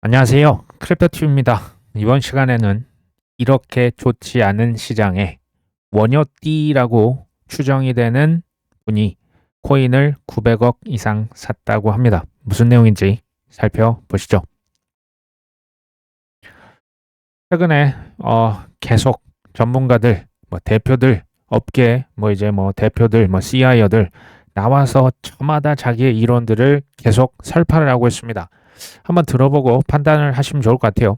안녕하세요. 크립토튜브입니다. 이번 시간에는 이렇게 좋지 않은 시장에 원효띠라고 추정이 되는 분이 코인을 900억 이상 샀다고 합니다. 무슨 내용인지 살펴보시죠. 최근에 계속 전문가들, 대표들, 업계 대표들, CIO들 나와서 저마다 자기의 이론들을 계속 설파를 하고 있습니다. 한번 들어보고 판단을 하시면 좋을 것 같아요.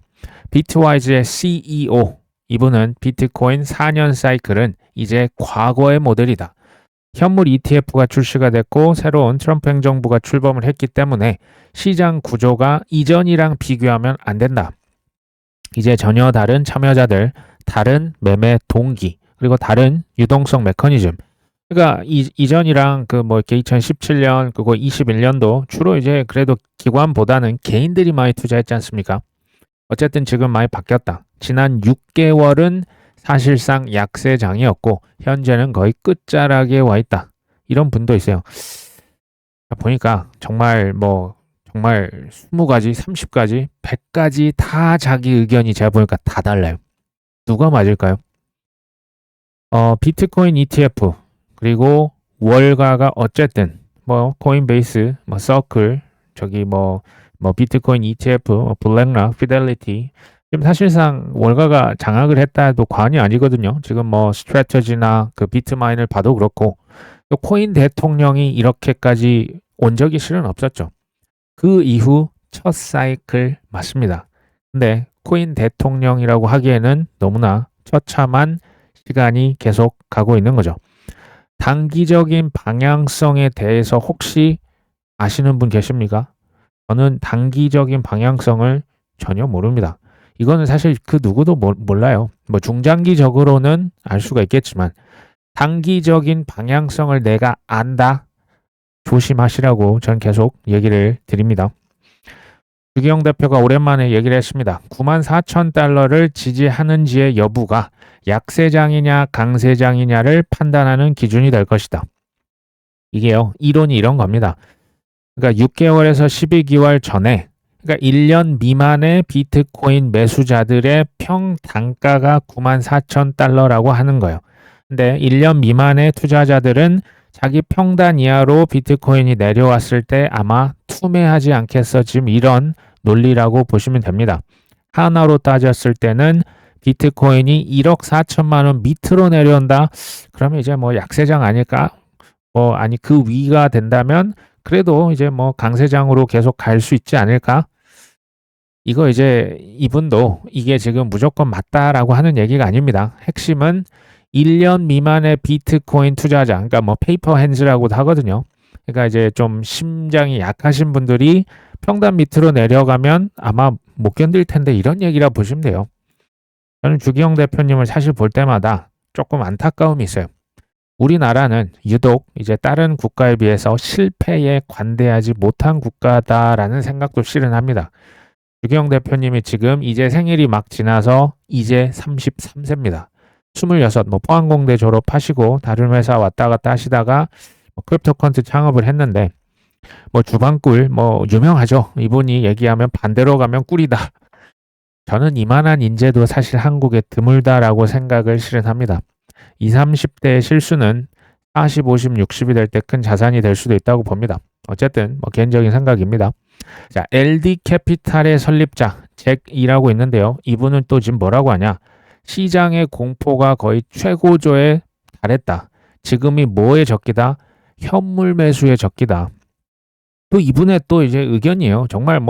비트와이즈의 CEO, 이분은 비트코인 4년 사이클은 이제 과거의 모델이다. 현물 ETF가 출시가 됐고 새로운 트럼프 행정부가 출범을 했기 때문에 시장 구조가 이전이랑 비교하면 안 된다. 이제 전혀 다른 참여자들, 다른 매매 동기, 그리고 다른 유동성 메커니즘. 그러니까 이전이랑 이렇게 2017년 그거 21년도 주로 이제 그래도 기관보다는 개인들이 많이 투자했지 않습니까? 어쨌든 지금 많이 바뀌었다. 지난 6개월은 사실상 약세장이었고 현재는 거의 끝자락에 와 있다. 이런 분도 있어요. 보니까 정말 20가지, 30가지, 100가지 다 자기 의견이 제가 보니까 다 달라요. 누가 맞을까요? 비트코인 ETF 그리고 월가가 어쨌든 코인베이스, 서클, 저기 비트코인 ETF, 블랙락, 피델리티 지금 사실상 월가가 장악을 했다 해도 과언이 아니거든요. 지금 스트래터지나 그 비트마인을 봐도 그렇고 또 코인 대통령이 이렇게까지 온 적이 실은 없었죠. 그 이후 첫 사이클 맞습니다. 근데 코인 대통령이라고 하기에는 너무나 처참한 시간이 계속 가고 있는 거죠. 단기적인 방향성에 대해서 혹시 아시는 분 계십니까? 저는 단기적인 방향성을 전혀 모릅니다. 이거는 사실 그 누구도 몰라요. 중장기적으로는 알 수가 있겠지만 단기적인 방향성을 내가 안다? 조심하시라고 전 계속 얘기를 드립니다. 주기영 대표가 오랜만에 얘기를 했습니다. 94,000달러를 지지하는지의 여부가 약세장이냐 강세장이냐를 판단하는 기준이 될 것이다. 이게요. 이론이 이런 겁니다. 그러니까 6개월에서 12개월 전에 그러니까 1년 미만의 비트코인 매수자들의 평단가가 94,000달러라고 하는 거예요. 근데 1년 미만의 투자자들은 자기 평단 이하로 비트코인이 내려왔을 때 아마 투매하지 않겠어. 지금 이런 논리라고 보시면 됩니다. 하나로 따졌을 때는 비트코인이 1억 4천만 원 밑으로 내려온다. 그러면 이제 약세장 아닐까? 아니 그 위가 된다면 그래도 이제 강세장으로 계속 갈 수 있지 않을까? 이거 이제 이분도 이게 지금 무조건 맞다라고 하는 얘기가 아닙니다. 핵심은 1년 미만의 비트코인 투자자, 그러니까 페이퍼 핸즈라고도 하거든요. 그러니까 이제 좀 심장이 약하신 분들이 평단 밑으로 내려가면 아마 못 견딜 텐데 이런 얘기라 보시면 돼요. 저는 주기영 대표님을 사실 볼 때마다 조금 안타까움이 있어요. 우리나라는 유독 이제 다른 국가에 비해서 실패에 관대하지 못한 국가다라는 생각도 실은 합니다. 주기영 대표님이 지금 이제 생일이 막 지나서 이제 33세입니다. 26, 포항공대 졸업하시고 다른 회사 왔다 갔다 하시다가 크립토컨트 창업을 했는데 주방꿀 유명하죠. 이분이 얘기하면 반대로 가면 꿀이다. 저는 이만한 인재도 사실 한국에 드물다라고 생각을 실은 합니다. 20, 30대의 실수는 40, 50, 60이 될 때 큰 자산이 될 수도 있다고 봅니다. 어쨌든 개인적인 생각입니다. 자, LD 캐피탈의 설립자 잭이라고 있는데요. 이분은 또 지금 뭐라고 하냐? 시장의 공포가 거의 최고조에 달했다. 지금이 뭐의 적기다? 현물 매수의 적기다. 또 이분의 또 이제 의견이에요. 정말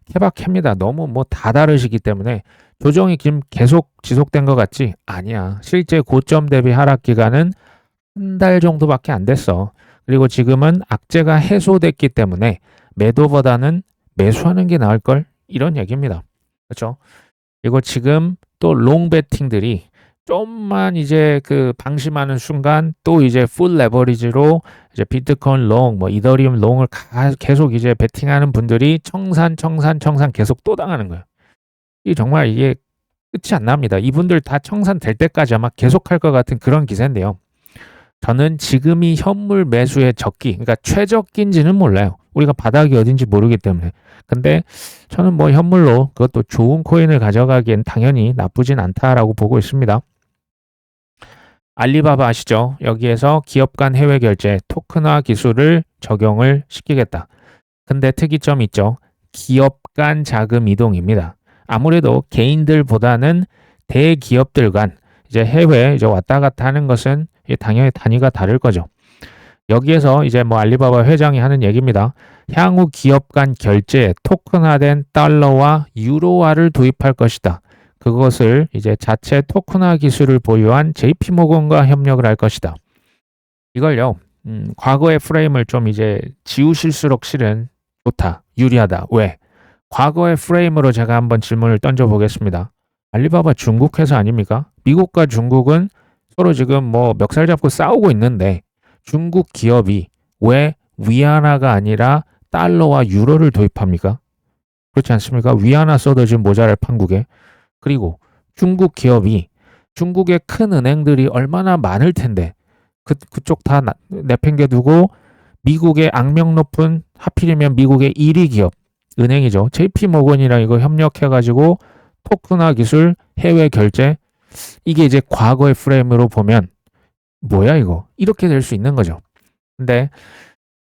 케바케입니다. 너무 다 다르시기 때문에 조정이 지금 계속 지속된 것 같지? 아니야. 실제 고점 대비 하락 기간은 한 달 정도밖에 안 됐어. 그리고 지금은 악재가 해소됐기 때문에 매도보다는 매수하는 게 나을 걸? 이런 얘기입니다. 그렇죠? 그리고 지금 또 롱 베팅들이 좀만 이제 그 방심하는 순간 또 이제 풀 레버리지로 이제 비트코인 롱, 이더리움 롱을 계속 이제 베팅하는 분들이 청산 계속 또 당하는 거예요. 이 정말 이게 끝이 안 납니다. 이분들 다 청산될 때까지 아마 계속 할 것 같은 그런 기세인데요. 저는 지금이 현물 매수의 적기, 그러니까 최적기인지는 몰라요. 우리가 바닥이 어딘지 모르기 때문에. 근데 저는 뭐 현물로 그것도 좋은 코인을 가져가기엔 당연히 나쁘진 않다라고 보고 있습니다. 알리바바 아시죠? 여기에서 기업 간 해외 결제 토큰화 기술을 적용을 시키겠다. 근데 특이점이 있죠. 기업 간 자금 이동입니다. 아무래도 개인들보다는 대기업들 간 이제 해외 이제 왔다 갔다 하는 것은 당연히 단위가 다를 거죠. 여기에서 이제 뭐 알리바바 회장이 하는 얘기입니다. 향후 기업 간 결제에 토큰화된 달러와 유로화를 도입할 것이다. 그것을 이제 자체 토큰화 기술을 보유한 JP모건과 협력을 할 것이다. 이걸요, 과거의 프레임을 좀 이제 지우실수록 실은 좋다, 유리하다. 왜? 과거의 프레임으로 제가 한번 질문을 던져보겠습니다. 알리바바 중국 회사 아닙니까? 미국과 중국은 서로 지금 뭐 멱살 잡고 싸우고 있는데 중국 기업이 왜 위안화가 아니라 달러와 유로를 도입합니까? 그렇지 않습니까? 위안화 써도 지금 모자랄 판국에. 그리고 중국 기업이 중국의 큰 은행들이 얼마나 많을 텐데 그쪽 다 내팽개두고 미국의 악명 높은 하필이면 미국의 1위 기업 은행이죠. JP모건이랑 이거 협력해가지고 토큰화 기술 해외 결제 이게 이제 과거의 프레임으로 보면 뭐야 이거 이렇게 될 수 있는 거죠. 근데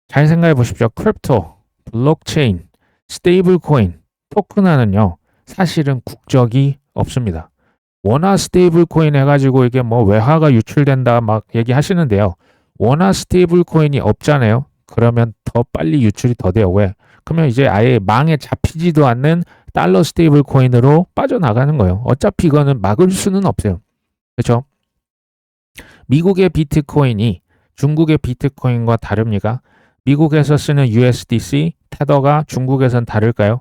잘 생각해 보십시오. 크립토, 블록체인, 스테이블 코인, 토큰화는요 사실은 국적이 없습니다. 원화 스테이블 코인 해가지고 이게 뭐 외화가 유출된다 막 얘기하시는데요. 원화 스테이블 코인이 없잖아요. 그러면 더 빨리 유출이 더 돼요. 왜? 그러면 이제 아예 망에 잡히지도 않는 달러 스테이블 코인으로 빠져나가는 거예요. 어차피 이거는 막을 수는 없어요. 그렇죠? 미국의 비트코인이 중국의 비트코인과 다릅니까? 미국에서 쓰는 USDC, 테더가 중국에선 다를까요?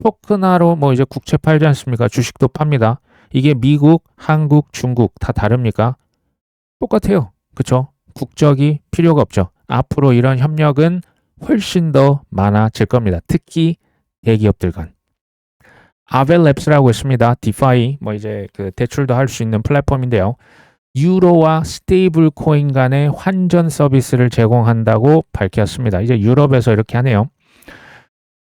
토큰화로 뭐 이제 국채 팔지 않습니까? 주식도 팝니다. 이게 미국, 한국, 중국 다 다릅니까? 똑같아요. 그렇죠? 국적이 필요가 없죠. 앞으로 이런 협력은 훨씬 더 많아질 겁니다. 특히 대기업들 간. 아벨랩스라고 있습니다. 디파이 뭐 이제 그 대출도 할 수 있는 플랫폼인데요. 유로와 스테이블 코인 간의 환전 서비스를 제공한다고 밝혔습니다. 이제 유럽에서 이렇게 하네요.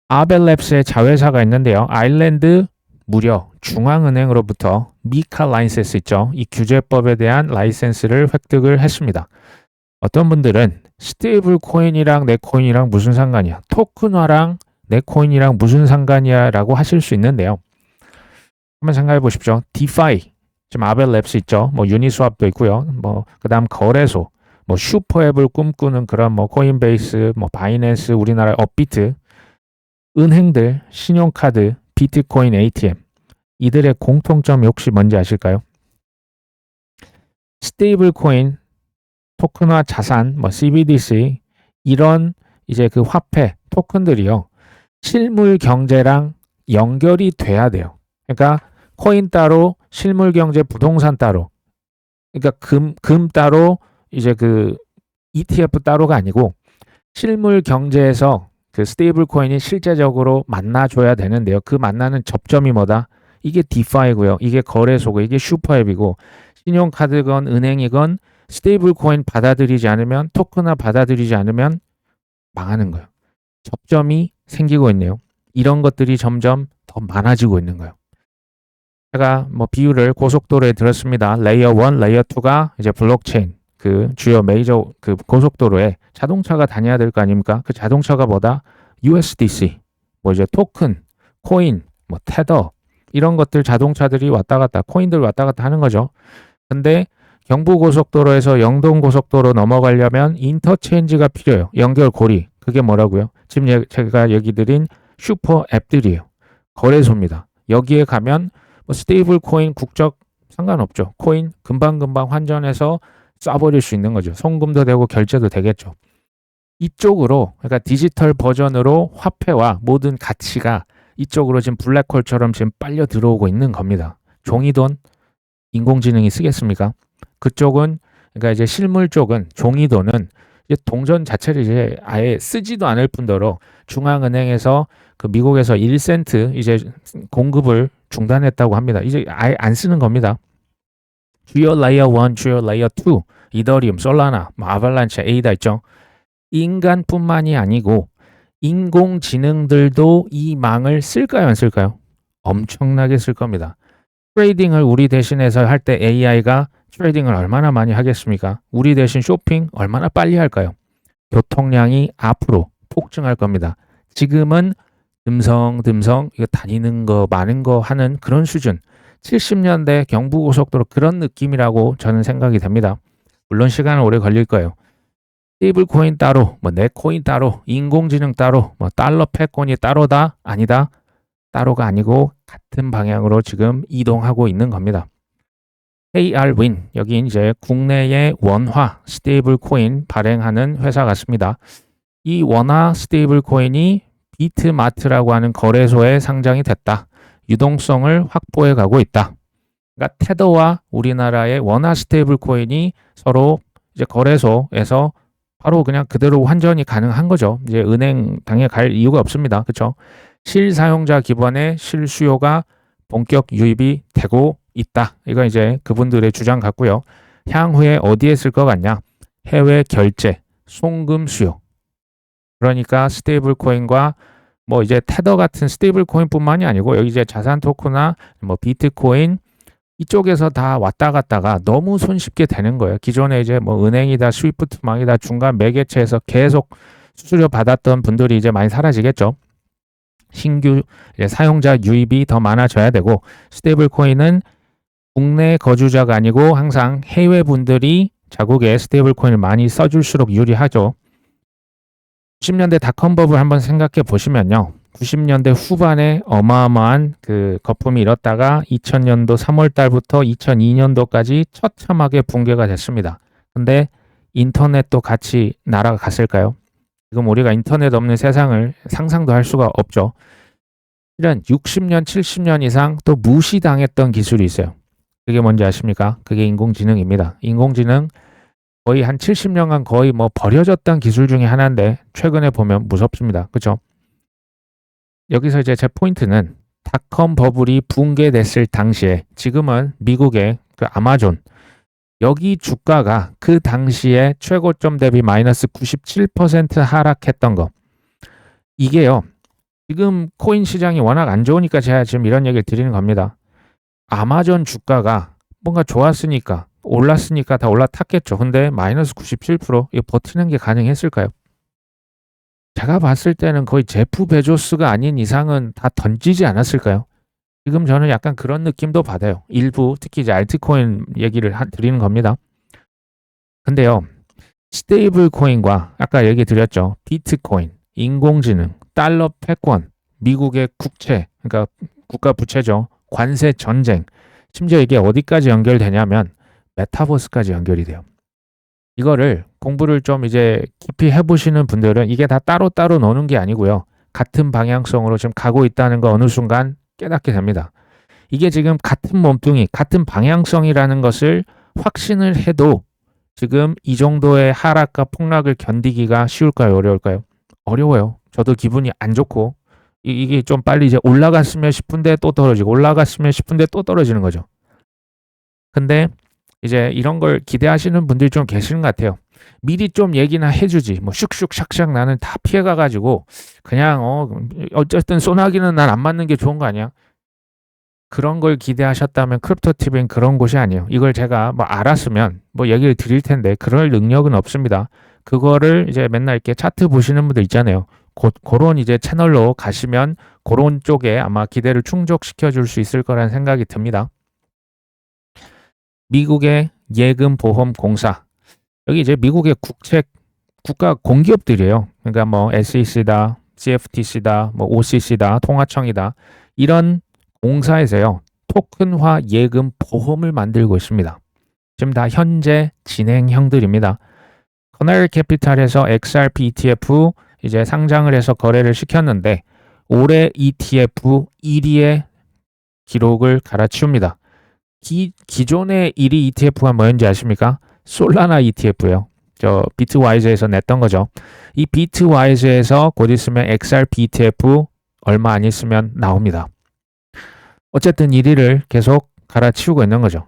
아벨랩스의 자회사가 있는데요. 아일랜드 무려 중앙은행으로부터 미카 라이센스 있죠. 이 규제법에 대한 라이센스를 획득을 했습니다. 어떤 분들은 스테이블 코인이랑 내 코인이랑 무슨 상관이야? 토큰화랑 내 코인이랑 무슨 상관이야? 라고 하실 수 있는데요. 한번 생각해 보십시오. 디파이, 지금 아벨랩스 있죠. 뭐 유니스왑도 있고요. 뭐 그다음 거래소, 뭐 슈퍼앱을 꿈꾸는 그런 뭐 코인베이스, 뭐 바이낸스, 우리나라 업비트, 은행들, 신용카드, 비트코인 ATM 이들의 공통점이 혹시 뭔지 아실까요? 스테이블 코인, 토큰화 자산, 뭐 CBDC 이런 이제 그 화폐, 토큰들이요. 실물 경제랑 연결이 돼야 돼요. 그러니까 코인 따로, 실물 경제 부동산 따로. 그러니까 금 따로 이제 그 ETF 따로가 아니고 실물 경제에서 그 스테이블 코인이 실제적으로 만나줘야 되는데요. 그 만나는 접점이 뭐다? 이게 디파이고요. 이게 거래소고 이게 슈퍼앱이고 신용카드건 은행이건 스테이블 코인 받아들이지 않으면 토큰화 받아들이지 않으면 망하는 거예요. 접점이 생기고 있네요. 이런 것들이 점점 더 많아지고 있는 거예요. 제가 뭐 비유를 고속도로에 들었습니다. 레이어 1, 레이어 2가 이제 블록체인 그 주요 메이저 그 고속도로에 자동차가 다녀야 될 거 아닙니까? 그 자동차가 뭐다? USDC, 뭐 이제 토큰, 코인, 뭐 테더 이런 것들 자동차들이 왔다 갔다 코인들 왔다 갔다 하는 거죠. 근데 경부고속도로에서 영동고속도로 넘어가려면 인터체인지가 필요해요. 연결고리. 그게 뭐라고요? 지금 제가 얘기 드린 슈퍼 앱들이에요. 거래소입니다. 여기에 가면 뭐 스테이블 코인 국적 상관없죠. 코인 금방금방 환전해서 쏴버릴 수 있는 거죠. 송금도 되고 결제도 되겠죠. 이쪽으로 그러니까 디지털 버전으로 화폐와 모든 가치가 이쪽으로 지금 블랙홀처럼 지금 빨려 들어오고 있는 겁니다. 종이돈 인공지능이 쓰겠습니까? 그쪽은 그러니까 이제 실물 쪽은 종이돈은 이제 동전 자체를 이제 아예 쓰지도 않을 뿐더러 중앙은행에서 그 미국에서 1센트 이제 공급을 중단했다고 합니다. 이제 아예 안 쓰는 겁니다. 주요 레이어 1, 주요 레이어 2 이더리움, 솔라나, 뭐 아발란체, 에이다 있죠. 인간뿐만이 아니고 인공지능들도 이 망을 쓸까요, 안 쓸까요? 엄청나게 쓸 겁니다. 트레이딩을 우리 대신해서 할 때 AI가 트레이딩을 얼마나 많이 하겠습니까? 우리 대신 쇼핑 얼마나 빨리 할까요? 교통량이 앞으로 폭증할 겁니다. 지금은 듬성듬성 이거 다니는 거 많은 거 하는 그런 수준. 70년대 경부고속도로 그런 느낌이라고 저는 생각이 됩니다. 물론 시간은 오래 걸릴 거예요. 스테이블 코인 따로, 뭐 내 코인 따로, 인공지능 따로, 뭐 달러 패권이 따로다? 아니다. 따로가 아니고 같은 방향으로 지금 이동하고 있는 겁니다. ARWIN, 여기 이제 국내의 원화 스테이블 코인 발행하는 회사 같습니다. 이 원화 스테이블 코인이 비트마트라고 하는 거래소에 상장이 됐다. 유동성을 확보해 가고 있다. 그러니까 테더와 우리나라의 원화 스테이블 코인이 서로 이제 거래소에서 바로 그냥 그대로 환전이 가능한 거죠. 이제 은행 당에 갈 이유가 없습니다. 그렇죠? 실사용자 기반의 실수요가 본격 유입이 되고 있다. 이건 이제 그분들의 주장 같고요. 향후에 어디에 쓸 것 같냐? 해외 결제, 송금 수요. 그러니까 스테이블 코인과 뭐 이제 테더 같은 스테이블 코인뿐만이 아니고 여기 이제 자산 토크나 뭐 비트코인 이쪽에서 다 왔다 갔다가 너무 손쉽게 되는 거예요. 기존에 이제 뭐 은행이다, 스위프트망이다, 중간 매개체에서 계속 수수료 받았던 분들이 이제 많이 사라지겠죠. 신규 사용자 유입이 더 많아져야 되고 스테이블 코인은 국내 거주자가 아니고 항상 해외 분들이 자국에 스테이블 코인을 많이 써줄수록 유리하죠. 90년대 닷컴 버블 한번 생각해 보시면요. 90년대 후반에 어마어마한 그 거품이 일었다가 2000년도 3월 달부터 2002년도까지 처참하게 붕괴가 됐습니다. 근데 인터넷도 같이 날아갔을까요? 지금 우리가 인터넷 없는 세상을 상상도 할 수가 없죠. 실은 60년, 70년 이상 또 무시당했던 기술이 있어요. 그게 뭔지 아십니까? 그게 인공지능입니다. 인공지능 거의 한 70년간 거의 뭐 버려졌던 기술 중에 하나인데 최근에 보면 무섭습니다. 그렇죠? 여기서 이제 제 포인트는 닷컴 버블이 붕괴됐을 당시에 지금은 미국의 그 아마존 여기 주가가 그 당시에 최고점 대비 마이너스 97% 하락했던 거. 이게요. 지금 코인 시장이 워낙 안 좋으니까 제가 지금 이런 얘기를 드리는 겁니다. 아마존 주가가 뭔가 좋았으니까 올랐으니까 다 올라탔겠죠. 근데 마이너스 97% 이거 버티는 게 가능했을까요? 제가 봤을 때는 거의 제프 베조스가 아닌 이상은 다 던지지 않았을까요? 지금 저는 약간 그런 느낌도 받아요. 일부 특히 이제 알트코인 얘기를 드리는 겁니다. 근데요. 스테이블 코인과 아까 얘기 드렸죠. 비트코인, 인공지능, 달러 패권, 미국의 국채, 그러니까 국가 부채죠. 관세 전쟁. 심지어 이게 어디까지 연결되냐면 메타버스까지 연결이 돼요. 이거를 공부를 좀 이제 깊이 해보시는 분들은 이게 다 따로따로 노는 게 아니고요. 같은 방향성으로 지금 가고 있다는 거 어느 순간 깨닫게 됩니다. 이게 지금 같은 몸뚱이, 같은 방향성이라는 것을 확신을 해도 지금 이 정도의 하락과 폭락을 견디기가 쉬울까요? 어려울까요? 어려워요. 저도 기분이 안 좋고 이게 좀 빨리 이제 올라갔으면 싶은데 또 떨어지고 올라갔으면 싶은데 또 떨어지는 거죠. 근데 이제 이런 걸 기대하시는 분들이 좀 계시는 것 같아요. 미리 좀 얘기나 해주지. 뭐 슉슉 샥샥 나는 다 피해가가지고 그냥 어쨌든 소나기는 난 안 맞는 게 좋은 거 아니야? 그런 걸 기대하셨다면 크립토TV는 그런 곳이 아니에요. 이걸 제가 뭐 알았으면 뭐 얘기를 드릴 텐데 그럴 능력은 없습니다. 그거를 이제 맨날 이렇게 차트 보시는 분들 있잖아요. 그런 이제 채널로 가시면 그런 쪽에 아마 기대를 충족시켜 줄 수 있을 거라는 생각이 듭니다. 미국의 예금보험공사. 여기 이제 미국의 국가 공기업들이에요. 그러니까 뭐 SEC다, CFTC다, 뭐 OCC다, 통화청이다. 이런 공사에서요. 토큰화 예금 보험을 만들고 있습니다. 지금 다 현재 진행형들입니다. 커넬 캐피탈에서 XRP ETF 이제 상장을 해서 거래를 시켰는데 올해 ETF 1위의 기록을 갈아치웁니다. 기존의 1위 ETF가 뭐였는지 아십니까? 솔라나 ETF예요. 저 비트와이즈에서 냈던 거죠. 이 비트와이즈에서 곧 있으면 XRP ETF 얼마 안 있으면 나옵니다. 어쨌든 1위를 계속 갈아치우고 있는 거죠.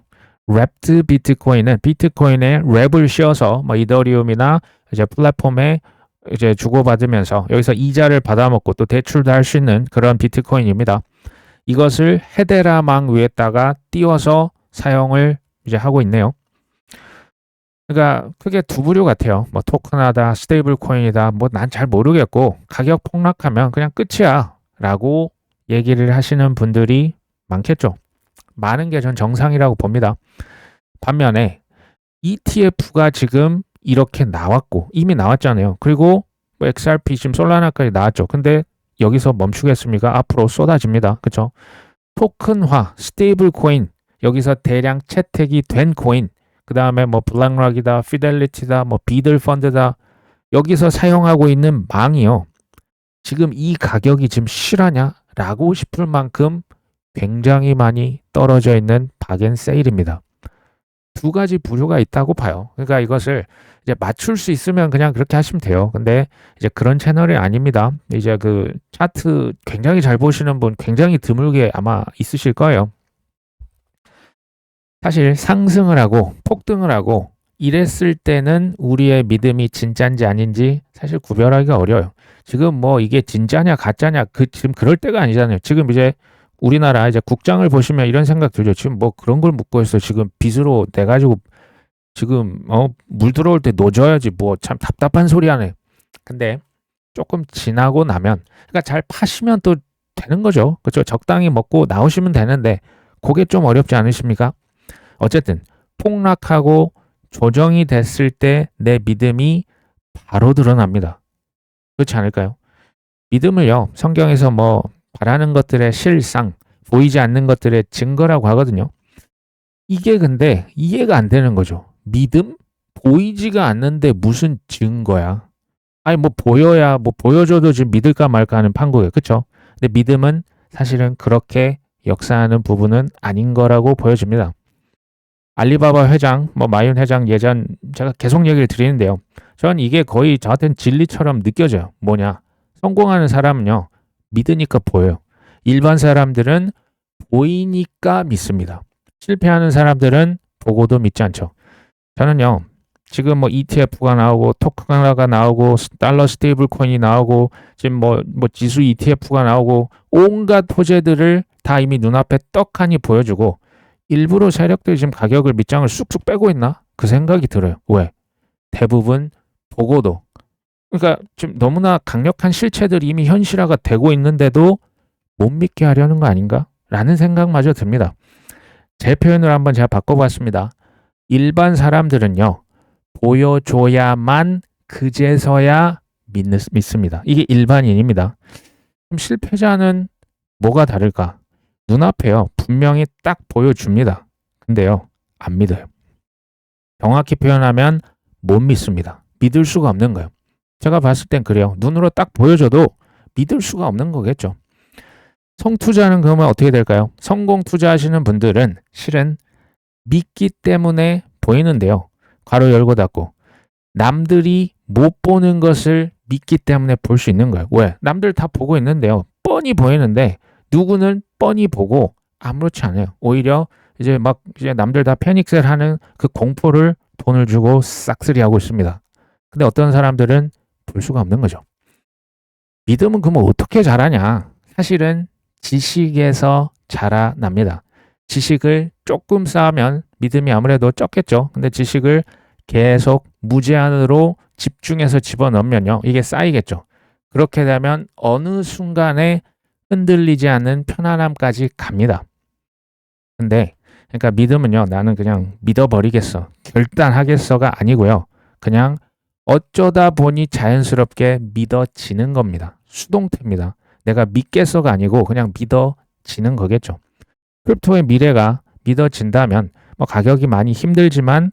랩드 비트코인은 비트코인에 랩을 씌워서 뭐 이더리움이나 이제 플랫폼에 이제 주고받으면서 여기서 이자를 받아먹고 또 대출도 할 수 있는 그런 비트코인입니다. 이것을 헤데라망 위에다가 띄워서 사용을 이제 하고 있네요. 그러니까 크게 두 부류 같아요. 뭐 토큰하다, 스테이블 코인이다. 뭐 난 잘 모르겠고 가격 폭락하면 그냥 끝이야 라고 얘기를 하시는 분들이 많겠죠. 많은 게 전 정상이라고 봅니다. 반면에 ETF가 지금 이렇게 나왔고 이미 나왔잖아요. 그리고 뭐 XRP 지금 솔라나까지 나왔죠. 근데 여기서 멈추겠습니까? 앞으로 쏟아집니다. 그렇죠? 토큰화, 스테이블 코인, 여기서 대량 채택이 된 코인, 그 다음에 뭐 블랙락이다, 피델리티다, 뭐 비들 펀드다, 여기서 사용하고 있는 망이요. 지금 이 가격이 지금 실화냐라고 싶을 만큼 굉장히 많이 떨어져 있는 박앤세일입니다. 두 가지 부류가 있다고 봐요. 그러니까 이것을 이제 맞출 수 있으면 그냥 그렇게 하시면 돼요. 근데 이제 그런 채널이 아닙니다. 이제 그 차트 굉장히 잘 보시는 분 굉장히 드물게 아마 있으실 거예요. 사실 상승을 하고 폭등을 하고 이랬을 때는 우리의 믿음이 진짜인지 아닌지 사실 구별하기가 어려워요. 지금 뭐 이게 진짜냐 가짜냐 지금 그럴 때가 아니잖아요. 지금 이제 우리나라 이제 국장을 보시면 이런 생각 들죠. 지금 뭐 그런 걸 묻고 있어. 지금 빚으로 내 가지고 지금 물 들어올 때 노져야지 뭐 참 답답한 소리 하네. 근데 조금 지나고 나면 그러니까 잘 파시면 또 되는 거죠. 그렇죠? 적당히 먹고 나오시면 되는데 그게 좀 어렵지 않으십니까? 어쨌든 폭락하고 조정이 됐을 때 내 믿음이 바로 드러납니다. 그렇지 않을까요? 믿음을요. 성경에서 뭐 바라는 것들의 실상, 보이지 않는 것들의 증거라고 하거든요. 이게 근데 이해가 안 되는 거죠. 믿음? 보이지가 않는데 무슨 증거야? 아니 뭐 보여야 뭐 보여줘도 지금 믿을까 말까 하는 판국이에요. 그렇죠? 근데 믿음은 사실은 그렇게 역사하는 부분은 아닌 거라고 보여집니다. 알리바바 회장, 뭐 마윤 회장 예전 제가 계속 얘기를 드리는데요. 전 이게 거의 저한테는 진리처럼 느껴져요. 뭐냐? 성공하는 사람은요. 믿으니까 보여요. 일반 사람들은 보이니까 믿습니다. 실패하는 사람들은 보고도 믿지 않죠. 저는요. 지금 뭐 ETF가 나오고 토큰화가 나오고 달러 스테이블 코인이 나오고 지금 뭐 지수 ETF가 나오고 온갖 호재들을 다 이미 눈앞에 떡하니 보여주고 일부러 세력들이 지금 가격을 밑장을 쑥쑥 빼고 있나? 그 생각이 들어요. 왜? 대부분 보고도. 그러니까 지금 너무나 강력한 실체들이 이미 현실화가 되고 있는데도 못 믿게 하려는 거 아닌가? 라는 생각마저 듭니다. 제 표현을 한번 제가 바꿔봤습니다. 일반 사람들은요. 보여줘야만 그제서야 믿습니다. 이게 일반인입니다. 그럼 실패자는 뭐가 다를까? 눈앞에요. 분명히 딱 보여줍니다. 근데요. 안 믿어요. 정확히 표현하면 못 믿습니다. 믿을 수가 없는 거예요. 제가 봤을 땐 그래요. 눈으로 딱 보여줘도 믿을 수가 없는 거겠죠. 성투자는 그러면 어떻게 될까요? 성공 투자하시는 분들은 실은 믿기 때문에 보이는데요. 괄호 열고 닫고 남들이 못 보는 것을 믿기 때문에 볼 수 있는 거예요. 왜? 남들 다 보고 있는데요. 뻔히 보이는데 누구는 뻔히 보고 아무렇지 않아요. 오히려 이제 남들 다 패닉셀 하는 그 공포를 돈을 주고 싹쓸이 하고 있습니다. 근데 어떤 사람들은 볼 수가 없는 거죠. 믿음은 그러면 어떻게 자라냐? 사실은 지식에서 자라납니다. 지식을 조금 쌓으면 믿음이 아무래도 적겠죠. 근데 지식을 계속 무제한으로 집중해서 집어넣으면요. 이게 쌓이겠죠. 그렇게 되면 어느 순간에 흔들리지 않는 편안함까지 갑니다. 근데 그러니까 믿음은요. 나는 그냥 믿어버리겠어. 결단하겠어가 아니고요. 그냥 어쩌다 보니 자연스럽게 믿어지는 겁니다. 수동태입니다. 내가 믿겠어가 아니고 그냥 믿어지는 거겠죠. 크립토의 미래가 믿어진다면 뭐 가격이 많이 힘들지만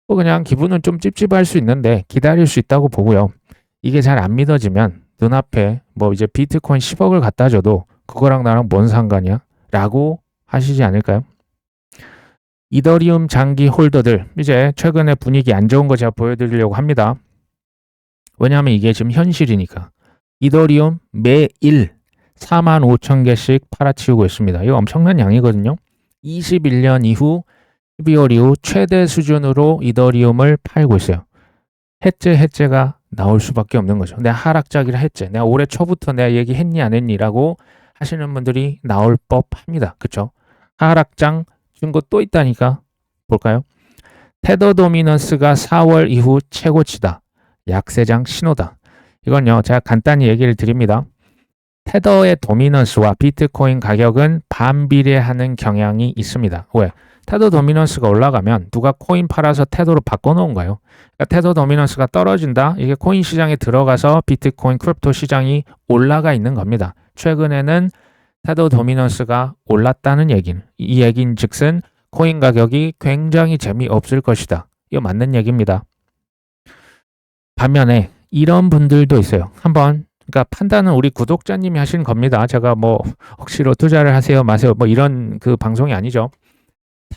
뭐 그냥 기분은 좀 찝찝할 수 있는데 기다릴 수 있다고 보고요. 이게 잘 안 믿어지면 눈앞에 뭐 이제 비트코인 10억을 갖다 줘도 그거랑 나랑 뭔 상관이야? 라고 하시지 않을까요? 이더리움 장기 홀더들 이제 최근에 분위기 안 좋은 거 제가 보여드리려고 합니다. 왜냐하면 이게 지금 현실이니까. 이더리움 매일 45,000개씩 팔아치우고 있습니다. 이거 엄청난 양이거든요. 21년 이후 12월 이후 최대 수준으로 이더리움을 팔고 있어요. 해제가 나올 수밖에 없는 거죠. 내가 하락장이라 했지. 내가 올해 초부터 내가 얘기했니 안 했니라고 하시는 분들이 나올 법합니다. 그쵸? 하락장 증거 또 있다니까. 볼까요? 테더 도미넌스가 4월 이후 최고치다. 약세장 신호다. 이건요, 제가 간단히 얘기를 드립니다. 테더의 도미넌스와 비트코인 가격은 반비례하는 경향이 있습니다. 왜? 테더 도미넌스가 올라가면 누가 코인 팔아서 테더로 바꿔놓은 거예요. 그러니까 테더 도미넌스가 떨어진다. 이게 코인 시장에 들어가서 비트코인 크립토 시장이 올라가 있는 겁니다. 최근에는 테더 도미넌스가 올랐다는 얘기는 이 얘기인 즉슨 코인 가격이 굉장히 재미없을 것이다. 이거 맞는 얘기입니다. 반면에 이런 분들도 있어요. 한번 그러니까 판단은 우리 구독자님이 하신 겁니다. 제가 뭐 억지로 투자를 하세요 마세요 뭐 이런 그 방송이 아니죠.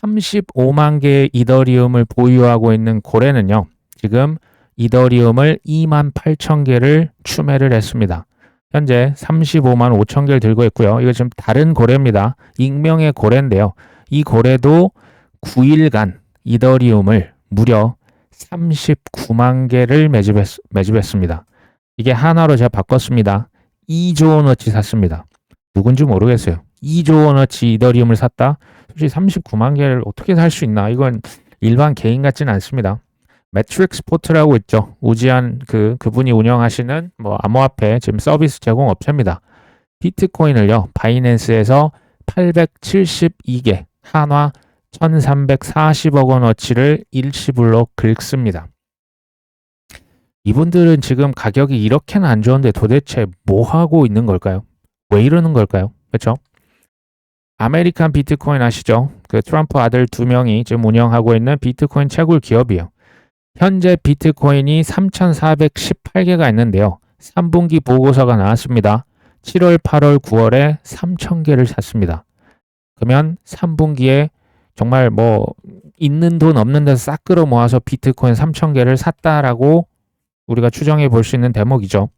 35만 개의 이더리움을 보유하고 있는 고래는요. 지금 이더리움을 28,000개를 추매를 했습니다. 현재 35만 5천 개를 들고 있고요. 이거 지금 다른 고래입니다. 익명의 고래인데요. 이 고래도 9일간 이더리움을 무려 39만 개를 매집했습니다. 이게 하나로 제가 바꿨습니다. 2조 원어치 샀습니다. 누군지 모르겠어요. 2조 원어치 이더리움을 샀다? 솔직히 39만 개를 어떻게 살 수 있나? 이건 일반 개인 같지는 않습니다. 매트릭스 포트라고 있죠. 우지한 그분이 운영하시는 뭐 암호화폐 지금 서비스 제공 업체입니다. 비트코인을요. 바이낸스에서 872개 한화 1340억 원어치를 일시불로 긁습니다. 이분들은 지금 가격이 이렇게는 안 좋은데 도대체 뭐 하고 있는 걸까요? 왜 이러는 걸까요? 그렇죠? 아메리칸 비트코인 아시죠? 그 트럼프 아들 2명이 지금 운영하고 있는 비트코인 채굴 기업이에요. 현재 비트코인이 3,418개가 있는데요. 3분기 보고서가 나왔습니다. 7월, 8월, 9월에 3,000개를 샀습니다. 그러면 3분기에 정말 뭐 있는 돈 없는 데서 싹 끌어 모아서 비트코인 3,000개를 샀다라고 우리가 추정해 볼 수 있는 대목이죠.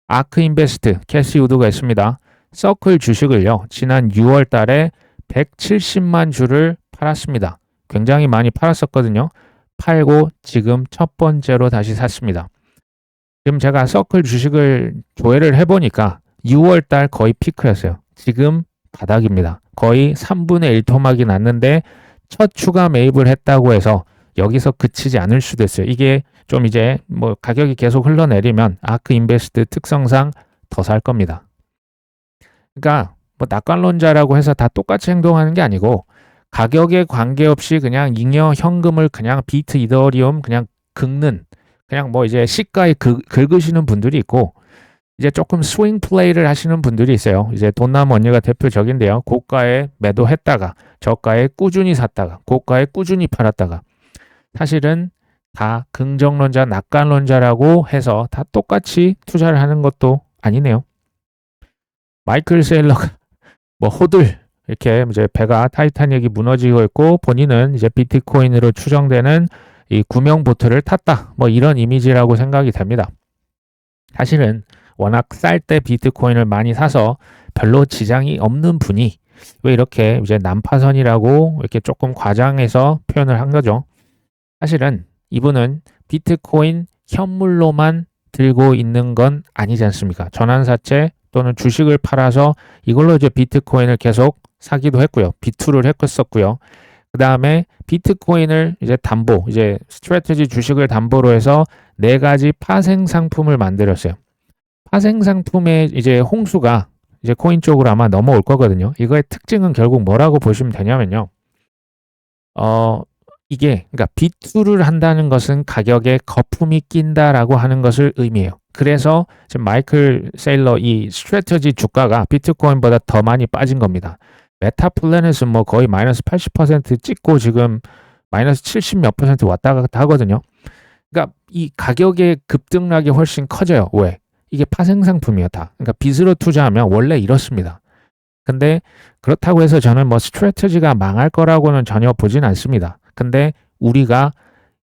아크 인베스트, 캐시 우드가 있습니다. 서클 주식을요. 지난 6월 달에 170만 주를 팔았습니다. 굉장히 많이 팔았었거든요. 팔고 지금 첫 번째로 다시 샀습니다. 지금 제가 서클 주식을 조회를 해보니까 6월 달 거의 피크였어요. 지금 바닥입니다. 거의 3분의 1 토막이 났는데 첫 추가 매입을 했다고 해서 여기서 그치지 않을 수도 있어요. 이게 좀 이제 뭐 가격이 계속 흘러내리면 아크 인베스트 특성상 더 살 겁니다. 그러니까 뭐 낙관론자라고 해서 다 똑같이 행동하는 게 아니고 가격에 관계없이 그냥 잉여 현금을 그냥 비트 이더리움 그냥 긁는 그냥 뭐 이제 시가에 긁으시는 분들이 있고 이제 조금 스윙 플레이를 하시는 분들이 있어요. 이제 돈남 언니가 대표적인데요. 고가에 매도했다가 저가에 꾸준히 샀다가 고가에 꾸준히 팔았다가 사실은 다 긍정론자, 낙관론자라고 해서 다 똑같이 투자를 하는 것도 아니네요. 마이클 세일러가 뭐 호들 이렇게 이제 배가 타이타닉이 무너지고 있고 본인은 이제 비트코인으로 추정되는 이 구명 보트를 탔다. 뭐 이런 이미지라고 생각이 됩니다. 사실은 워낙 쌀 때 비트코인을 많이 사서 별로 지장이 없는 분이 왜 이렇게 이제 난파선이라고 이렇게 조금 과장해서 표현을 한 거죠. 사실은 이분은 비트코인 현물로만 들고 있는 건 아니지 않습니까? 전환사채 또는 주식을 팔아서 이걸로 이제 비트코인을 계속 사기도 했고요. 비투를 했었고요. 그 다음에 비트코인을 이제 담보, 이제 스트래티지 주식을 담보로 해서 4가지 파생 상품을 만들었어요. 파생 상품의 이제 홍수가 이제 코인 쪽으로 아마 넘어올 거거든요. 이거의 특징은 결국 뭐라고 보시면 되냐면요. 이게 그러니까 비투를 한다는 것은 가격에 거품이 낀다라고 하는 것을 의미해요. 그래서 지금 마이클 세일러 이 스트래티지 주가가 비트코인보다 더 많이 빠진 겁니다. 메타플래닛은 뭐 거의 마이너스 80% 찍고 지금 마이너스 70 몇 % 왔다 갔다 하거든요. 그러니까 이 가격의 급등락이 훨씬 커져요. 왜? 이게 파생 상품이요 다. 그러니까 빚으로 투자하면 원래 이렇습니다. 근데 그렇다고 해서 저는 뭐 스트래티지가 망할 거라고는 전혀 보진 않습니다. 근데 우리가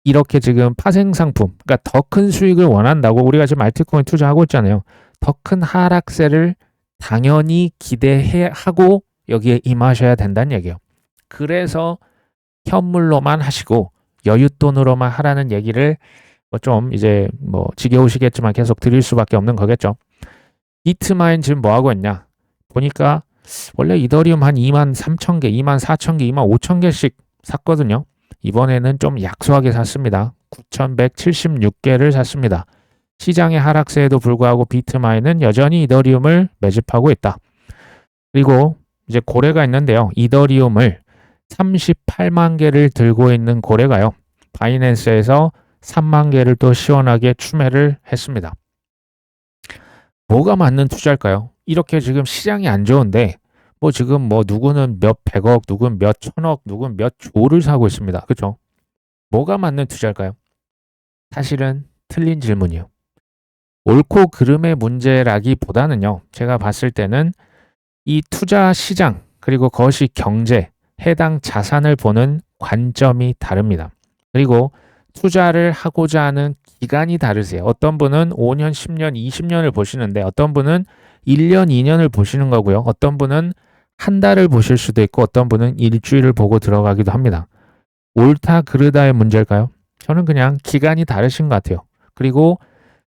이렇게 지금 파생 상품, 그러니까 더 큰 수익을 원한다고 우리가 지금 알트코인 투자하고 있잖아요. 더 큰 하락세를 당연히 기대하고 여기에 임하셔야 된다는 얘기예요. 그래서 현물로만 하시고 여윳돈으로만 하라는 얘기를 좀 이제 지겨우시겠지만 계속 드릴 수밖에 없는 거겠죠. 비트마인 지금 뭐 하고 있냐? 보니까 원래 이더리움 한 23,000개, 24,000개, 25,000개씩 샀거든요. 이번에는 좀 약소하게 샀습니다. 9,176개를 샀습니다. 시장의 하락세에도 불구하고 비트마인은 여전히 이더리움을 매집하고 있다. 그리고 이제 고래가 있는데요. 이더리움을 38만 개를 들고 있는 고래가요. 바이낸스에서 3만 개를 또 시원하게 추매를 했습니다. 뭐가 맞는 투자일까요? 이렇게 지금 시장이 안 좋은데 지금 누구는 몇 백억, 누구는 몇 천억, 누구는 몇 조를 사고 있습니다. 그렇죠? 뭐가 맞는 투자일까요? 사실은 틀린 질문이요. 옳고 그름의 문제라기보다는요. 제가 봤을 때는 이 투자 시장 그리고 그것이 경제, 해당 자산을 보는 관점이 다릅니다. 그리고 투자를 하고자 하는 기간이 다르세요. 어떤 분은 5년, 10년, 20년을 보시는데 어떤 분은 1년, 2년을 보시는 거고요. 어떤 분은 한 달을 보실 수도 있고 어떤 분은 일주일을 보고 들어가기도 합니다. 옳다 그르다의 문제일까요? 저는 그냥 기간이 다르신 것 같아요. 그리고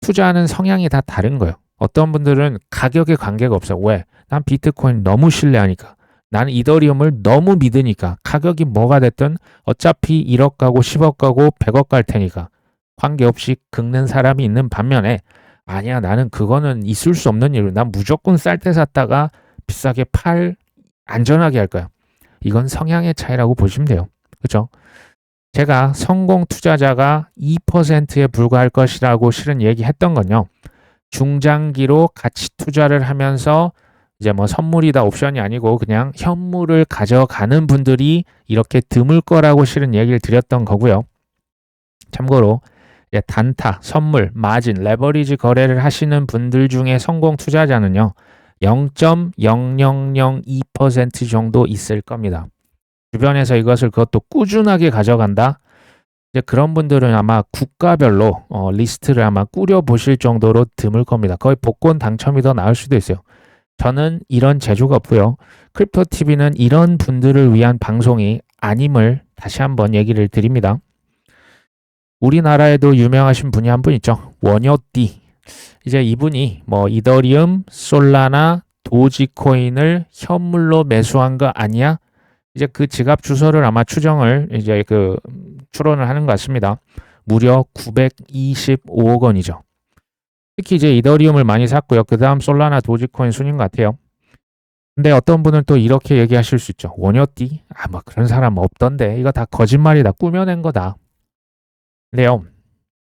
투자하는 성향이 다 다른 거예요. 어떤 분들은 가격에 관계가 없어요. 왜? 난 비트코인 너무 신뢰하니까. 나는 이더리움을 너무 믿으니까. 가격이 뭐가 됐든 어차피 1억 가고 10억 가고 100억 갈 테니까. 관계없이 긁는 사람이 있는 반면에 아니야 나는 그거는 있을 수 없는 일로 난 무조건 쌀 때 샀다가 비싸게 안전하게 할 거야. 이건 성향의 차이라고 보시면 돼요. 그렇죠? 제가 성공 투자자가 2%에 불과할 것이라고 실은 얘기했던 건요. 중장기로 가치 투자를 하면서 이제 선물이다 옵션이 아니고 그냥 현물을 가져가는 분들이 이렇게 드물 거라고 실은 얘기를 드렸던 거고요. 참고로 단타, 선물, 마진, 레버리지 거래를 하시는 분들 중에 성공 투자자는요. 0.0002% 정도 있을 겁니다. 주변에서 이것을 그것도 꾸준하게 가져간다. 이제 그런 분들은 아마 국가별로 리스트를 아마 꾸려 보실 정도로 드물 겁니다. 거의 복권 당첨이 더 나을 수도 있어요. 저는 이런 재주가 없고요. 크립토TV는 이런 분들을 위한 방송이 아님을 다시 한번 얘기를 드립니다. 우리나라에도 유명하신 분이 한 분 있죠. 원효띠. 이제 이분이 이더리움, 솔라나, 도지코인을 현물로 매수한 거 아니야? 이제 그 지갑 주소를 아마 추정을 이제 추론을 하는 것 같습니다. 무려 925억 원이죠. 특히 이제 이더리움을 많이 샀고요. 그 다음 솔라나 도지코인 순인 것 같아요. 근데 어떤 분은 또 이렇게 얘기하실 수 있죠. 원효띠? 그런 사람 없던데. 이거 다 거짓말이다. 꾸며낸 거다. 근데요.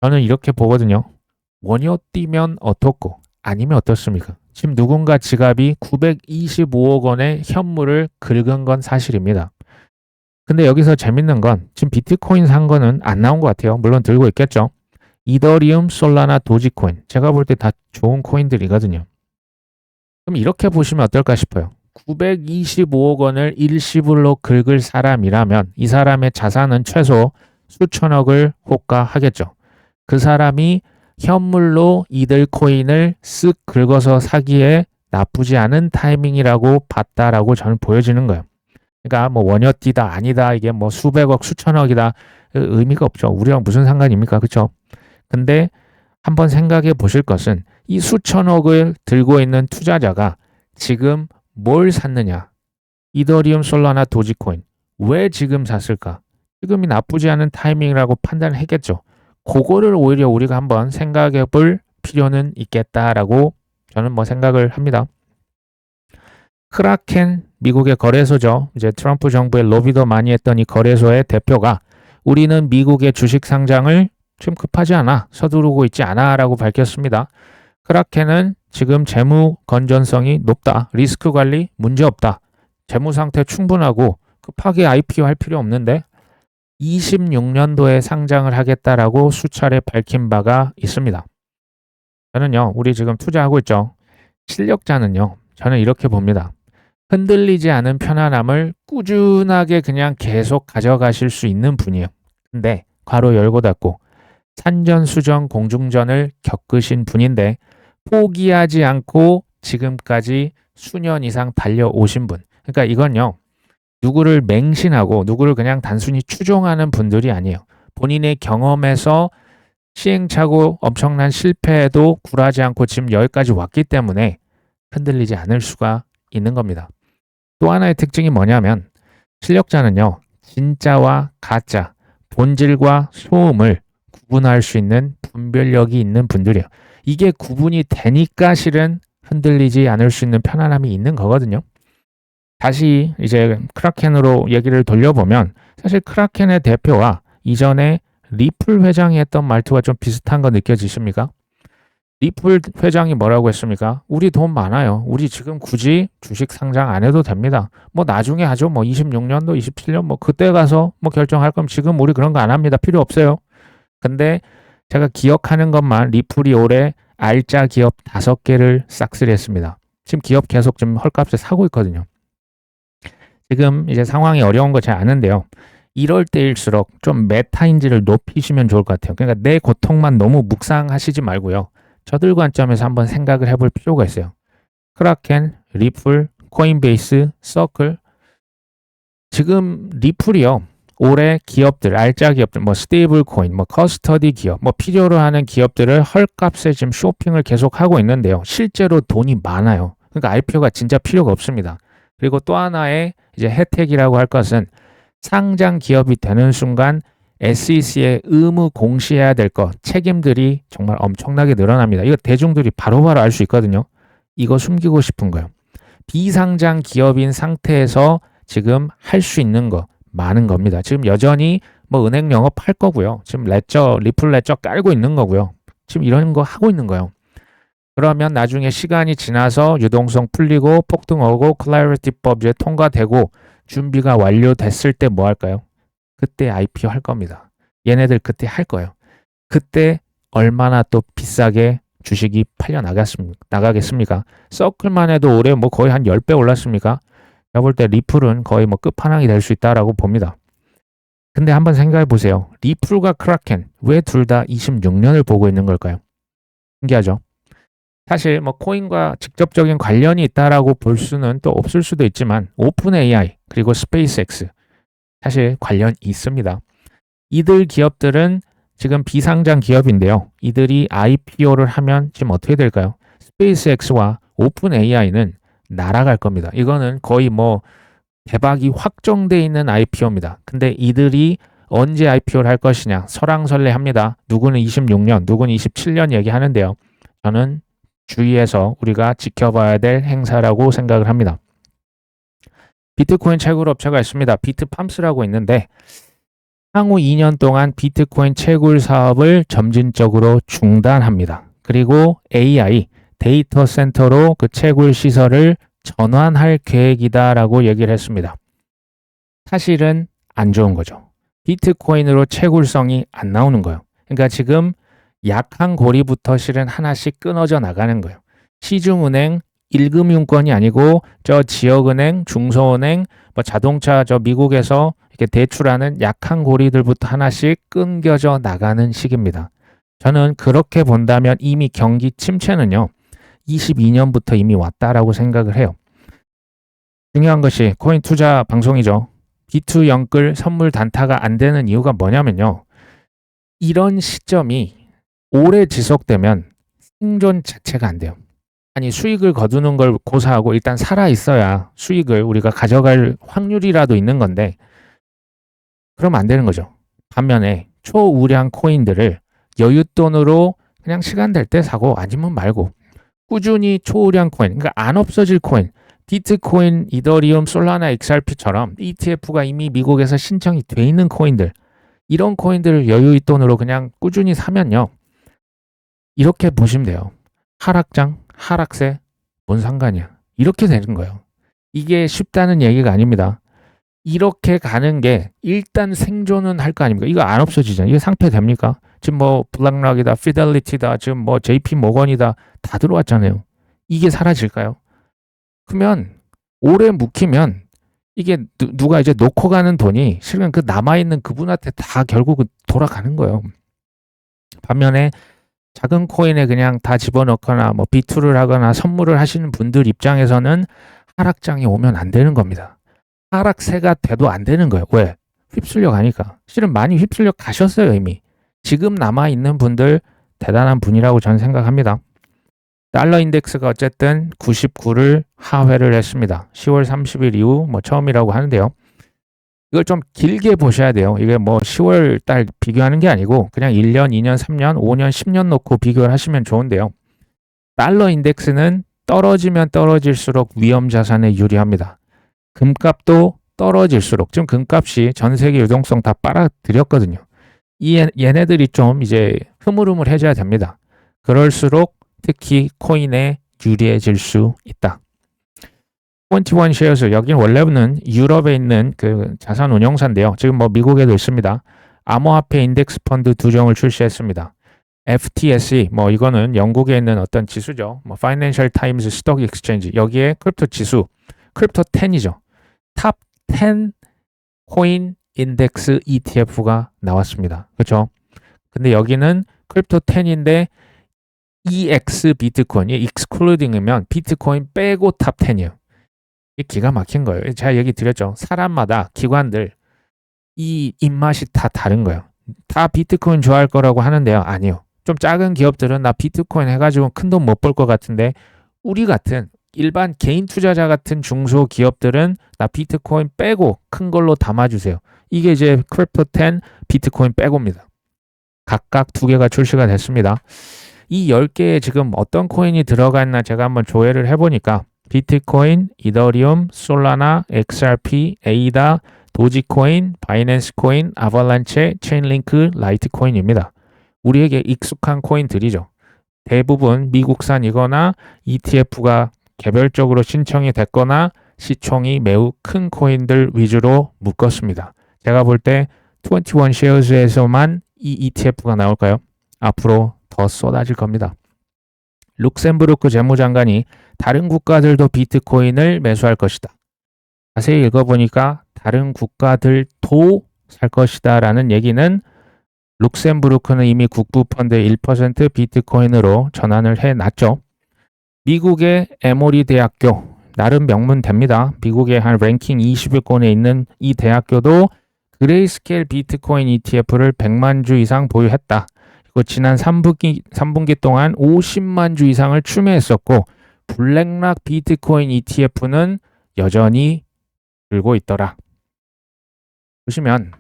저는 이렇게 보거든요. 원효띠면 어떻고 아니면 어떻습니까? 지금 누군가 지갑이 925억 원의 현물을 긁은 건 사실입니다. 근데 여기서 재밌는 건 지금 비트코인 산 거는 안 나온 것 같아요. 물론 들고 있겠죠. 이더리움, 솔라나, 도지코인. 제가 볼 때 다 좋은 코인들이거든요. 그럼 이렇게 보시면 어떨까 싶어요. 925억 원을 일시불로 긁을 사람이라면 이 사람의 자산은 최소 수천억을 호가하겠죠. 그 사람이 현물로 이들 코인을 쓱 긁어서 사기에 나쁘지 않은 타이밍이라고 봤다라고 저는 보여지는 거예요. 그러니까 원효띠다 아니다 이게 수백억 수천억이다 의미가 없죠. 우리랑 무슨 상관입니까? 그렇죠? 근데 한번 생각해 보실 것은 이 수천억을 들고 있는 투자자가 지금 뭘 샀느냐? 이더리움, 솔라나, 도지코인. 왜 지금 샀을까? 지금이 나쁘지 않은 타이밍이라고 판단했겠죠. 그거를 오히려 우리가 한번 생각해 볼 필요는 있겠다라고 저는 생각을 합니다. 크라켄 미국의 거래소죠. 이제 트럼프 정부의 로비도 많이 했던 이 거래소의 대표가 우리는 미국의 주식 상장을 지금 급하지 않아, 서두르고 있지 않아 라고 밝혔습니다. 크라켄은 지금 재무 건전성이 높다. 리스크 관리 문제 없다. 재무 상태 충분하고 급하게 IPO 할 필요 없는데 26년도에 상장을 하겠다라고 수차례 밝힌 바가 있습니다. 저는요, 우리 지금 투자하고 있죠. 실력자는요, 저는 이렇게 봅니다. 흔들리지 않은 편안함을 꾸준하게 그냥 계속 가져가실 수 있는 분이에요. 근데 괄호 열고 닫고 산전수전 공중전을 겪으신 분인데 포기하지 않고 지금까지 수년 이상 달려오신 분. 그러니까 이건요. 누구를 맹신하고 누구를 그냥 단순히 추종하는 분들이 아니에요. 본인의 경험에서 시행착오 엄청난 실패에도 굴하지 않고 지금 여기까지 왔기 때문에 흔들리지 않을 수가 있는 겁니다. 또 하나의 특징이 뭐냐면 실력자는요. 진짜와 가짜, 본질과 소음을 구분할 수 있는 분별력이 있는 분들이에요. 이게 구분이 되니까 실은 흔들리지 않을 수 있는 편안함이 있는 거거든요. 다시 이제 크라켄으로 얘기를 돌려보면 사실 크라켄의 대표와 이전에 리플 회장이 했던 말투가 좀 비슷한 거 느껴지십니까? 리플 회장이 뭐라고 했습니까? 우리 돈 많아요. 우리 지금 굳이 주식 상장 안 해도 됩니다. 뭐 나중에 하죠. 뭐 26년도, 27년 뭐 그때 가서 뭐 결정할 거면 지금 우리 그런 거 안 합니다. 필요 없어요. 근데 제가 기억하는 것만 리플이 올해 알짜 기업 5개를 싹쓸이했습니다. 지금 기업 계속 좀 헐값에 사고 있거든요. 지금 이제 상황이 어려운 거 잘 아는데요. 이럴 때일수록 좀 메타인지를 높이시면 좋을 것 같아요. 그러니까 내 고통만 너무 묵상하시지 말고요. 저들 관점에서 한번 생각을 해볼 필요가 있어요. 크라켄, 리플, 코인베이스, 서클. 지금 리플이요. 올해 기업들, 알짜 기업들, 뭐 스테이블 코인, 뭐 커스터디 기업, 뭐 필요로 하는 기업들을 헐값에 지금 쇼핑을 계속 하고 있는데요. 실제로 돈이 많아요. 그러니까 IPO가 진짜 필요가 없습니다. 그리고 또 하나의 이제 혜택이라고 할 것은 상장 기업이 되는 순간 SEC에 의무 공시해야 될 것, 책임들이 정말 엄청나게 늘어납니다. 이거 대중들이 바로바로 알 수 있거든요. 이거 숨기고 싶은 거예요. 비상장 기업인 상태에서 지금 할 수 있는 거 많은 겁니다. 지금 여전히 뭐 은행 영업할 거고요. 지금 레저, 리플 레저 깔고 있는 거고요. 지금 이런 거 하고 있는 거예요. 그러면 나중에 시간이 지나서 유동성 풀리고 폭등 오고 클래리티법 이제 통과되고 준비가 완료됐을 때 뭐 할까요? 그때 IPO 할 겁니다. 얘네들 그때 할 거예요. 그때 얼마나 또 비싸게 주식이 팔려 나가겠습니까? 서클만 해도 올해 뭐 거의 한 10배 올랐습니까? 제가 볼 때 리플은 거의 뭐 끝판왕이 될 수 있다라고 봅니다. 근데 한번 생각해 보세요. 리플과 크라켄 왜 둘 다 26년을 보고 있는 걸까요? 신기하죠? 사실 뭐 코인과 직접적인 관련이 있다라고 볼 수는 또 없을 수도 있지만 오픈 AI 그리고 스페이스X 사실 관련이 있습니다. 이들 기업들은 지금 비상장 기업인데요. 이들이 IPO를 하면 지금 어떻게 될까요? 스페이스X와 오픈 AI는 날아갈 겁니다. 이거는 거의 뭐 대박이 확정돼 있는 IPO입니다. 근데 이들이 언제 IPO를 할 것이냐 설왕설래합니다. 누구는 26년, 누구는 27년 얘기하는데요. 저는 주의해서 우리가 지켜봐야 될 행사라고 생각을 합니다. 비트코인 채굴 업체가 있습니다. 비트팜스라고 있는데 향후 2년 동안 비트코인 채굴 사업을 점진적으로 중단합니다. 그리고 AI 데이터 센터로 그 채굴 시설을 전환할 계획이다라고 얘기를 했습니다. 사실은 안 좋은 거죠. 비트코인으로 채굴성이 안 나오는 거예요. 그러니까 지금 약한 고리부터 실은 하나씩 끊어져 나가는 거예요. 시중은행 1금융권이 아니고 저 지역은행, 중소은행, 뭐 자동차 저 미국에서 이렇게 대출하는 약한 고리들부터 하나씩 끊겨져 나가는 시기입니다. 저는 그렇게 본다면 이미 경기 침체는요. 22년부터 이미 왔다라고 생각을 해요. 중요한 것이 코인 투자 방송이죠. B2 영끌 선물 단타가 안 되는 이유가 뭐냐면요. 이런 시점이 오래 지속되면 생존 자체가 안 돼요. 아니 수익을 거두는 걸 고사하고 일단 살아 있어야 수익을 우리가 가져갈 확률이라도 있는 건데 그러면 안 되는 거죠. 반면에 초우량 코인들을 여윳돈으로 그냥 시간 될 때 사고 아니면 말고 꾸준히 초우량 코인, 그러니까 안 없어질 코인, 비트코인, 이더리움, 솔라나, XRP처럼 ETF가 이미 미국에서 신청이 돼 있는 코인들 이런 코인들을 여유있돈으로 그냥 꾸준히 사면요. 이렇게 보시면 돼요. 하락장, 하락세, 뭔 상관이야. 이렇게 되는 거예요. 이게 쉽다는 얘기가 아닙니다. 이렇게 가는 게 일단 생존은 할 거 아닙니까? 이거 안 없어지잖아요. 이게 상패 됩니까? 지금 뭐 블랙락이다, 피델리티다, 지금 뭐 JP 모건이다 다 들어왔잖아요. 이게 사라질까요? 그러면 오래 묵히면 이게 누가 이제 놓고 가는 돈이 실은 그 남아있는 그분한테 다 결국 돌아가는 거예요. 반면에 작은 코인에 그냥 다 집어넣거나 뭐 비투를 하거나 선물을 하시는 분들 입장에서는 하락장이 오면 안 되는 겁니다. 하락세가 돼도 안 되는 거예요. 왜? 휩쓸려 가니까. 실은 많이 휩쓸려 가셨어요, 이미. 지금 남아있는 분들 대단한 분이라고 저는 생각합니다. 달러 인덱스가 어쨌든 99를 하회를 했습니다. 10월 30일 이후 처음이라고 하는데요. 이걸 좀 길게 보셔야 돼요. 이게 10월 달 비교하는 게 아니고 그냥 1년, 2년, 3년, 5년, 10년 놓고 비교를 하시면 좋은데요. 달러 인덱스는 떨어지면 떨어질수록 위험 자산에 유리합니다. 금값도 떨어질수록, 지금 금값이 전 세계 유동성 다 빨아들였거든요. 얘네들이 좀 이제 흐물흐물해져야 됩니다. 그럴수록 특히 코인에 유리해질 수 있다. 21 쉐어스, 여기는 원래는 유럽에 있는 그 자산 운용사인데요. 지금 미국에도 있습니다. 암호화폐 인덱스 펀드 2종을 출시했습니다. FTSE, 이거는 영국에 있는 어떤 지수죠. Financial Times Stock Exchange, 여기에 크립토 지수, 크립토 10이죠. 탑 10 코인 인덱스 ETF가 나왔습니다. 그렇죠? 근데 여기는 크립토 10인데 EX 비트코인이 excluding이면 비트코인 빼고 탑 10이에요. 이게 기가 막힌 거예요. 제가 얘기 드렸죠. 사람마다 기관들 이 입맛이 다 다른 거예요. 다 비트코인 좋아할 거라고 하는데요. 아니요. 좀 작은 기업들은 나 비트코인 해가지고 큰 돈 못 벌 것 같은데, 우리 같은 일반 개인 투자자 같은 중소기업들은 나 비트코인 빼고 큰 걸로 담아주세요. 이게 이제 크립토 10 비트코인 빼고입니다. 각각 2개가 출시가 됐습니다. 이 10개에 지금 어떤 코인이 들어가 있나 제가 한번 조회를 해보니까 비트코인, 이더리움, 솔라나, XRP, 에이다, 도지코인, 바이낸스 코인, 아발란체, 체인링크, 라이트코인입니다. 우리에게 익숙한 코인들이죠. 대부분 미국산이거나 ETF가 개별적으로 신청이 됐거나 시총이 매우 큰 코인들 위주로 묶었습니다. 제가 볼 때 21 쉐어즈에서만 이 ETF가 나올까요? 앞으로 더 쏟아질 겁니다. 룩셈부르크 재무장관이 다른 국가들도 비트코인을 매수할 것이다. 자세히 읽어보니까 다른 국가들도 살 것이다 라는 얘기는 룩셈부르크는 이미 국부펀드의 1% 비트코인으로 전환을 해놨죠. 미국의 에모리 대학교, 나름 명문대입니다. 미국의 한 랭킹 20위권에 있는 이 대학교도 그레이스케일 비트코인 ETF를 100만 주 이상 보유했다. 그리고 지난 3분기 동안 50만 주 이상을 추매했었고, 블랙락 비트코인 ETF는 여전히 들고 있더라. 보시면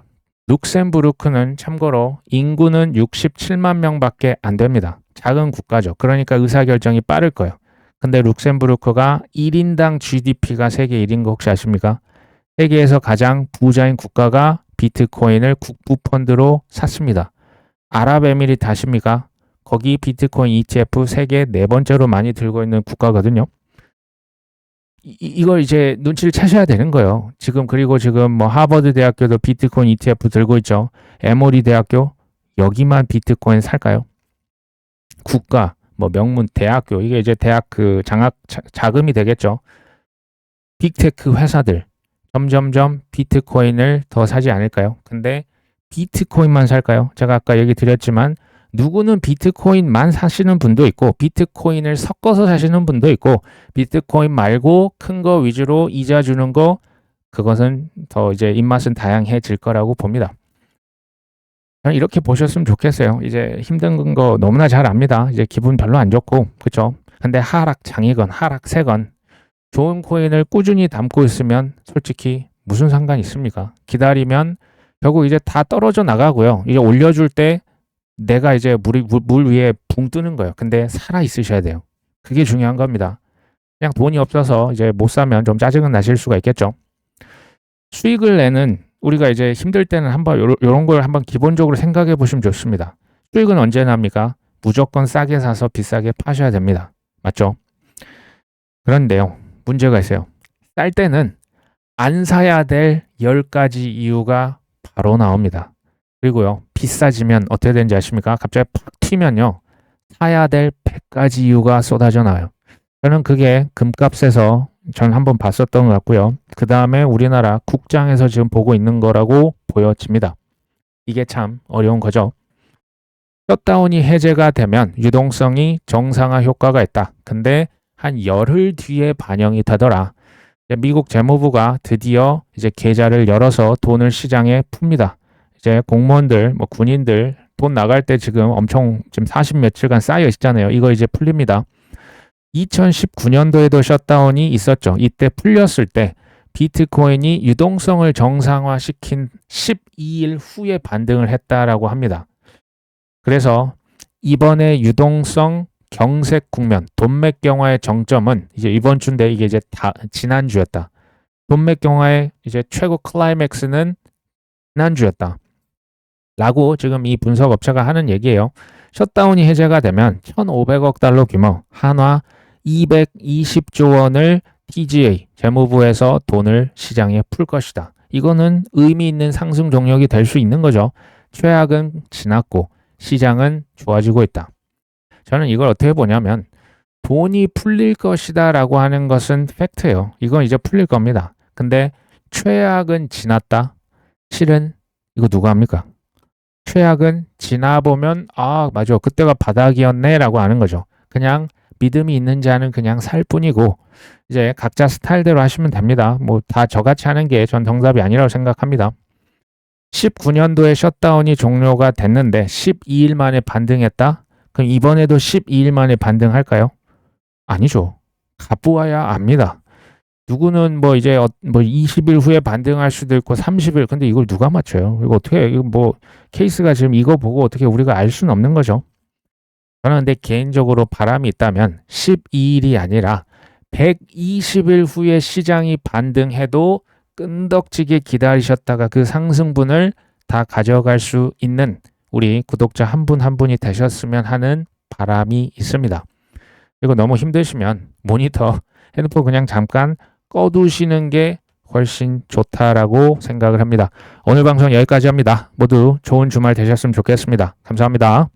룩셈부르크는 참고로 인구는 67만 명밖에 안 됩니다. 작은 국가죠. 그러니까 의사결정이 빠를 거예요. 근데 룩셈부르크가 1인당 GDP가 세계 1인 거 혹시 아십니까? 세계에서 가장 부자인 국가가 비트코인을 국부펀드로 샀습니다. 아랍에미리트 아십니까? 거기 비트코인 ETF 세계 4번째로 많이 들고 있는 국가거든요. 이걸 이제 눈치를 채셔야 되는 거예요. 그리고 지금 하버드 대학교도 비트코인 ETF 들고 있죠. 에모리 대학교, 여기만 비트코인 살까요? 국가, 명문 대학교, 이게 이제 대학 그 자금이 되겠죠. 빅테크 회사들 점점점 비트코인을 더 사지 않을까요? 근데 비트코인만 살까요? 제가 아까 얘기 드렸지만 누구는 비트코인만 사시는 분도 있고 비트코인을 섞어서 사시는 분도 있고 비트코인 말고 큰 거 위주로 이자 주는 거, 그것은 더 이제 입맛은 다양해질 거라고 봅니다. 저는 이렇게 보셨으면 좋겠어요. 이제 힘든 거 너무나 잘 압니다. 이제 기분 별로 안 좋고, 그렇죠? 근데 하락장이건 하락세건 좋은 코인을 꾸준히 담고 있으면 솔직히 무슨 상관이 있습니까? 기다리면 결국 이제 다 떨어져 나가고요. 이제 올려줄 때 내가 이제 물 위에 붕 뜨는 거예요. 근데 살아 있으셔야 돼요. 그게 중요한 겁니다. 그냥 돈이 없어서 이제 못 사면 좀 짜증은 나실 수가 있겠죠. 수익을 내는, 우리가 이제 힘들 때는 한번 이런 걸 한번 기본적으로 생각해 보시면 좋습니다. 수익은 언제 납니까? 무조건 싸게 사서 비싸게 파셔야 됩니다. 맞죠? 그런데요, 문제가 있어요. 쌀 때는 안 사야 될 10가지 이유가 바로 나옵니다. 그리고요, 비싸지면 어떻게 되는지 아십니까? 갑자기 팍 튀면요, 사야 될 100가지 이유가 쏟아져 나와요. 저는 그게 금값에서 전 한번 봤었던 것 같고요. 그 다음에 우리나라 국장에서 지금 보고 있는 거라고 보여집니다. 이게 참 어려운 거죠. 셧다운이 해제가 되면 유동성이 정상화 효과가 있다. 근데 한 열흘 뒤에 반영이 되더라. 미국 재무부가 드디어 이제 계좌를 열어서 돈을 시장에 풉니다. 이제 공무원들, 뭐 군인들 돈 나갈 때 지금 엄청 지금 40 며칠간 쌓여 있잖아요. 이거 이제 풀립니다. 2019년도에도 셧다운이 있었죠. 이때 풀렸을 때 비트코인이 유동성을 정상화시킨 12일 후에 반등을 했다라고 합니다. 그래서 이번에 유동성 경색 국면, 돈맥 경화의 정점은 이제 이번 주인데 이게 이제 지난주였다. 돈맥 경화의 이제 최고 클라이맥스는 지난주였다. 라고 지금 이 분석 업체가 하는 얘기예요. 셧다운이 해제가 되면 1,500억 달러 규모 한화 220조 원을 TGA 재무부에서 돈을 시장에 풀 것이다. 이거는 의미 있는 상승 종력이 될 수 있는 거죠. 최악은 지났고 시장은 좋아지고 있다. 저는 이걸 어떻게 보냐면 돈이 풀릴 것이다 라고 하는 것은 팩트예요. 이건 이제 풀릴 겁니다. 근데 최악은 지났다. 실은 이거 누가 합니까? 최악은 지나보면 아 맞아 그때가 바닥이었네 라고 하는 거죠. 그냥 믿음이 있는 자는 그냥 살 뿐이고 이제 각자 스타일대로 하시면 됩니다. 뭐 다 저같이 하는 게 전 정답이 아니라고 생각합니다. 19년도에 셧다운이 종료가 됐는데 12일 만에 반등했다? 그럼 이번에도 12일 만에 반등할까요? 아니죠. 가보아야 압니다. 누구는 뭐 이제 뭐 20일 후에 반등할 수도 있고 30일 근데 이걸 누가 맞춰요? 이거 어떻게 이거 뭐 케이스가 지금 이거 보고 어떻게 우리가 알 수는 없는 거죠. 저는 근데 개인적으로 바람이 있다면 12일이 아니라 120일 후에 시장이 반등해도 끈덕지게 기다리셨다가 그 상승분을 다 가져갈 수 있는 우리 구독자 한 분 한 분이 되셨으면 하는 바람이 있습니다. 그리고 너무 힘드시면 모니터, 핸드폰 그냥 잠깐 꺼두시는 게 훨씬 좋다라고 생각을 합니다. 오늘 방송 여기까지 합니다. 모두 좋은 주말 되셨으면 좋겠습니다. 감사합니다.